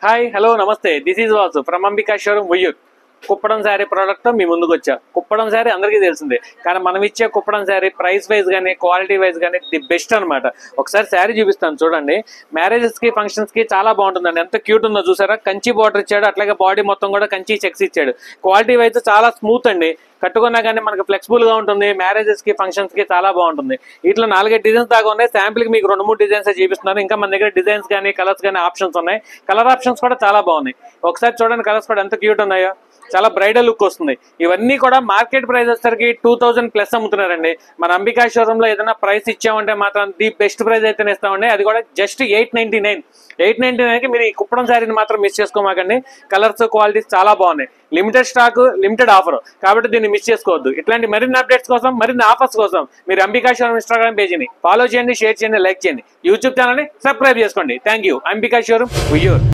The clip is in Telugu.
హాయ్ హలో నమస్తే this is Vasu from Ambika showroom Uyyuru. Kuppadam sari product మీ ముందుకు వచ్చా. కుప్పడం శారీ అందరికీ తెలిసిందే, కానీ మనం ఇచ్చే కుప్పడం శారీ ప్రైస్ వైజ్ కానీ క్వాలిటీ వైజ్ కానీ ది బెస్ట్ అనమాట. ఒకసారి శారీ చూపిస్తాను చూడండి. మ్యారేజెస్ కి ఫంక్షన్స్ కి చాలా బాగుంటుందండి. ఎంత క్యూట్ ఉందో చూసారా. కంచి బార్డర్ ఇచ్చాడు, అట్లాగే బాడీ మొత్తం కూడా కంచి చెక్స్ ఇచ్చాడు. క్వాలిటీ వైజ్ చాలా స్మూత్ అండి. కట్టుకున్నా కానీ మనకు ఫ్లెక్సిబుల్ గా ఉంటుంది. మ్యారేజెస్ కి ఫంక్షన్స్ కి చాలా బాగుంటుంది. ఇట్లా 4-5 డిజైన్స్ దాకా ఉన్నాయి. శాంపుల్ కి మీకు 2-3 డిజైన్స్ చూపిస్తున్నారు. ఇంకా మన దగ్గర డిజైన్స్ కానీ కలర్స్ కానీ ఆప్షన్స్ ఉన్నాయి. కలర్ ఆప్షన్స్ కూడా చాలా బాగున్నాయి. ఒకసారి చూడండి కలర్స్ కూడా ఎంత క్యూట్ ఉన్నాయో. చాలా బ్రైడల్ లుక్ వస్తుంది. ఇవన్నీ కూడా మార్కెట్ ప్రైస్ వచ్చేసరికి 2000+ అమ్ముతున్నారండి. మన అంబికా షోరూమ్ లో ఏదైనా ప్రైస్ ఇచ్చామంటే మాత్రం ది బెస్ట్ ప్రైస్ అయితేనే ఇస్తామండి. అది కూడా జస్ట్ 899 కి మీరు ఈ కుప్పడం శారీని మాత్రం మిస్ చేసుకోమాకండి. కలర్స్ క్వాలిటీస్ చాలా బాగున్నాయి. లిమిటెడ్ స్టాక్, లిమిటెడ్ ఆఫర్, కాబట్టి దీన్ని మిస్ చేసుకోవద్దు. ఇట్లాంటి మరిన్ని అప్డేట్స్ కోసం, మరిన్ని ఆఫర్స్ కోసం మీరు అంబికా షోరూమ్ ఇన్స్టాగ్రామ్ పేజీని ఫాలో చేయండి, షేర్ చేయండి, లైక్ చేయండి. యూట్యూబ్ ఛానల్ని సబ్స్క్రైబ్ చేసుకోండి. Thank you. Ambika showroom Vuyyuru.